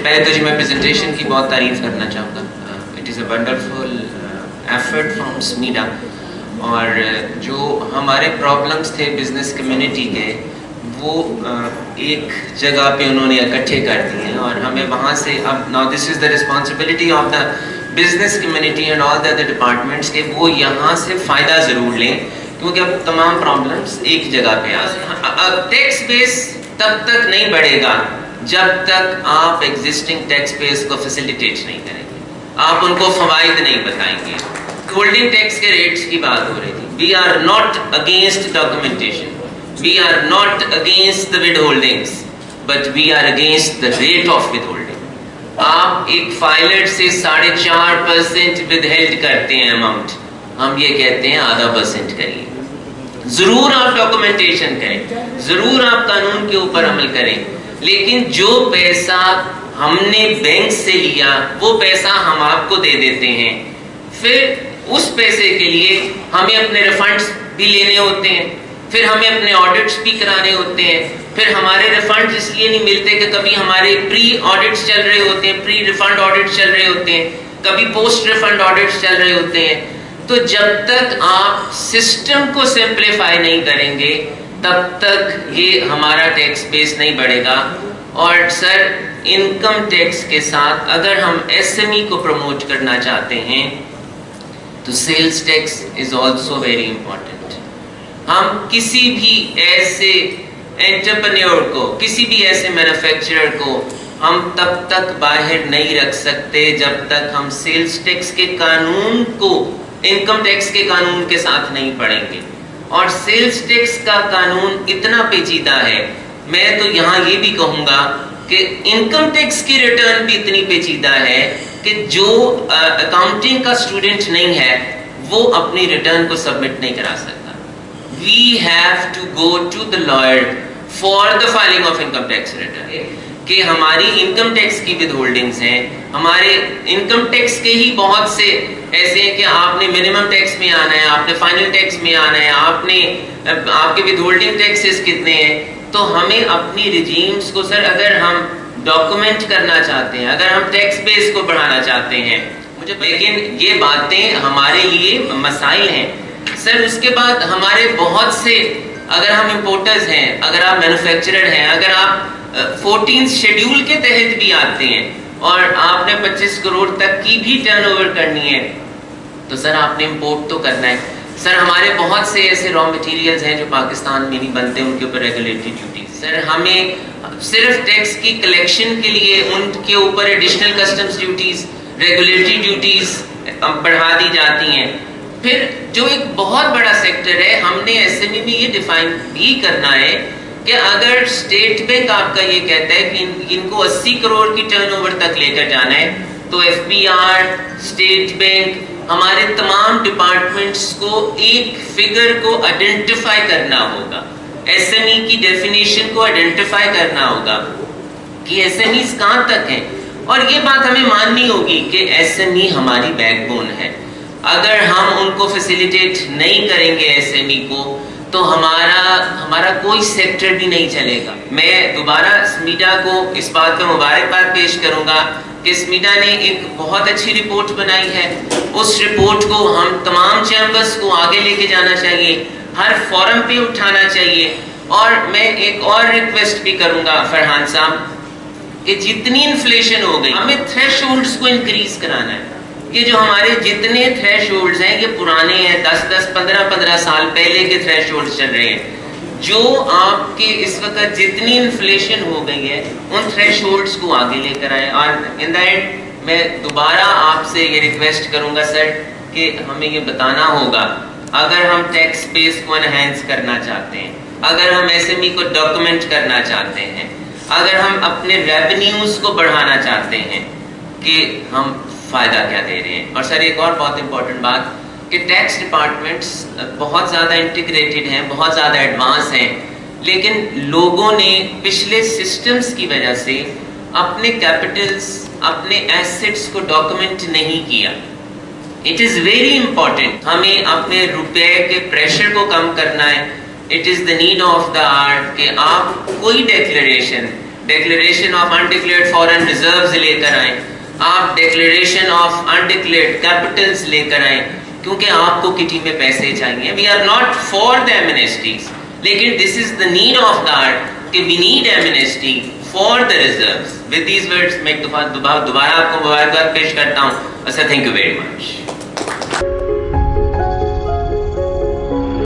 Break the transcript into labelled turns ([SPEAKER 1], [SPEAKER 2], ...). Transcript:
[SPEAKER 1] पहले तो जी मैं प्रेजेंटेशन की बहुत तारीफ़ करना चाहूँगा. It is a wonderful effort from SMEDA. और जो हमारे प्रॉब्लम्स थे बिज़नेस कम्युनिटी के वो एक जगह पे उन्होंने इकट्ठे कर दिए हैं और हमें वहाँ से अब now this is the responsibility of the business community and all the other departments के वो यहाँ से फ़ायदा ज़रूर लें क्योंकि अब तमाम प्रॉब्लम्स एक जगह पे आ. टैक्स बेस तब तक नहीं बढ़ेगा जब तक आप एग्जिस्टिंग टैक्स बेस को फैसिलिटेट नहीं करेंगे, आप उनको फवाइद नहीं बताएंगे. होल्डिंग टैक्स के रेट्स की बात हो रही थी. We are not against documentation, we are not against the withholdings, but we are against the rate of withholding. आप एक फाइलर से 4.5% विदहेल्ड करते हैं अमाउंट, हम ये कहते हैं 0.5% करिए. जरूर आप डॉक्यूमेंटेशन करें, जरूर आप कानून के ऊपर अमल करें, लेकिन जो पैसा हमने बैंक से लिया वो पैसा हम आपको दे देते हैं. फिर उस पैसे के लिए हमें अपने रिफंड्स भी लेने होते हैं, फिर हमें अपने ऑडिट्स भी कराने होते हैं. फिर हमारे रिफंड्स इसलिए नहीं मिलते कि कभी हमारे प्री ऑडिट्स चल रहे होते हैं, प्री रिफंड ऑडिट्स चल रहे होते हैं, कभी पोस्ट रिफंड ऑडिट्स चल रहे होते हैं. तो जब तक आप सिस्टम को सिंप्लीफाई नहीं करेंगे तब तक ये हमारा टैक्स बेस नहीं बढ़ेगा. और सर इनकम टैक्स के साथ अगर हम एसएमई को प्रमोट करना चाहते हैं तो sales tax is also very important. हम किसी भी ऐसे एंटरप्रेन्योर को, किसी भी ऐसे मैन्युफैक्चरर को हम तब तक बाहर नहीं रख सकते जब तक हम सेल्स टैक्स के कानून को इनकम टैक्स के कानून के साथ नहीं पढ़ेंगे. और सेल्स टैक्स का कानून इतना पेचीदा है, मैं तो यहाँ ये भी कहूँगा कि इनकम टैक्स की रिटर्न भी इतनी पेचीदा है कि जो अकाउंटिंग का स्टूडेंट नहीं है वो अपनी रिटर्न को सबमिट नहीं करा सकता. We have to go to the lawyer for the filing of income tax return. कि हमारी इनकम टैक्स की विद होल्डिंग्स हैं, हमारे इनकम टैक्स के ही बहुत से ऐसे हैं कि आपने मिनिमम टैक्स में आना है, आपने फाइनल टैक्स में आना है, आपके विद होल्डिंग टैक्सेस कितने हैं. तो हमें अपनी रिजीम्स को सर अगर हम डॉक्यूमेंट करना चाहते हैं, अगर हम टैक्स बेस को बढ़ाना चाहते हैं, मुझे लेकिन ये बातें हमारे लिए मसाइल हैं सर. उसके बाद हमारे बहुत से, अगर हम इम्पोर्टर्स हैं, अगर आप मैन्युफैक्चरर हैं, अगर आप 14 शेड्यूल के तहत भी आते हैं और आपने 25 करोड़ तक की भी टर्नओवर करनी है तो सर आपने इंपोर्ट तो करना है. सर हमारे बहुत से ऐसे रॉ मटेरियल्स हैं जो पाकिस्तान में नहीं बनते, उनके ऊपर रेगुलेटरी ड्यूटीज. सर हमें सिर्फ टैक्स की कलेक्शन के लिए उनके ऊपर additional customs duties, regulatory duties बढ़ा दी जाती हैं. फिर जो एक बहुत बड़ा सेक्टर है, हमने एसएमई में ये डिफाइन भी करना है कि अगर स्टेट बैंक आपका ये कहता है कि इनको 80 करोड़ की टर्नओवर तक लेकर जाना है तो एफबीआर, स्टेट बैंक, हमारे तमाम डिपार्टमेंट्स को एक फिगर को आइडेंटिफाई करना होगा, एसएमई की डेफिनेशन को आइडेंटिफाई करना होगा कि एसएमईज कहां तक हैं. और ये बात हमें माननी होगी कि एसएमई हमारी बैकबोन है. अगर हम उनको फैसिलिटेट नहीं करेंगे एसएमई को तो हमारा कोई सेक्टर भी नहीं चलेगा. मैं दोबारा स्मीडा को इस बात पर मुबारकबाद पेश करूंगा कि स्मीडा ने एक बहुत अच्छी रिपोर्ट बनाई है. उस रिपोर्ट को हम तमाम चैम्बर्स को आगे लेके जाना चाहिए, हर फोरम पे उठाना चाहिए. और मैं एक और रिक्वेस्ट भी करूंगा फरहान साहब कि जितनी इन्फ्लेशन हो गई हमें थ्रेशोल्ड्स को इंक्रीज कराना है. ये जो हमारे जितने थ्रेशोल्ड्स हैं ये पुराने हैं, 10-10, 15-15 साल पहले के थ्रेशोल्ड्स चल रहे हैं. जो आपके इस वक्त जितनी इन्फ्लेशन हो गई है उन थ्रेशोल्ड्स को आगे लेकर आए. और इन द एंड मैं दोबारा आपसे ये रिक्वेस्ट करूंगा सर कि हमें ये बताना होगा, अगर हम टैक्स बेस को एनहांस करना चाहते हैं, अगर हम एसएमई को डॉक्यूमेंट करना चाहते हैं, अगर हम अपने रेवेन्यूज को बढ़ाना चाहते हैं कि हम फायदा क्या दे रहे हैं. और सर एक और बहुत इंपॉर्टेंट बात कि टैक्स डिपार्टमेंट्स बहुत ज़्यादा इंटीग्रेटेड हैं, बहुत ज़्यादा एडवांस हैं, लेकिन लोगों ने पिछले सिस्टम्स की वजह से अपने कैपिटल्स, अपने एसेट्स को डॉक्यूमेंट नहीं किया. It is very important. ہمیں اپنے روپے کے پریشر کو کم کرنا ہے. It is the need of the hour کہ آپ کوئی declaration of undeclared foreign reserves لے کر آئیں, آپ ڈیکلیریشن آف undeclared capitals لے کر آئیں, کیونکہ آپ کو کٹی میں پیسے چاہیے. We are not for the amnesties, لیکن this is the need of the hour کہ we need amnesty for the reserves. With these words میں دوبارہ آپ کو مبارکباد پیش کرتا ہوں. Thank you very much.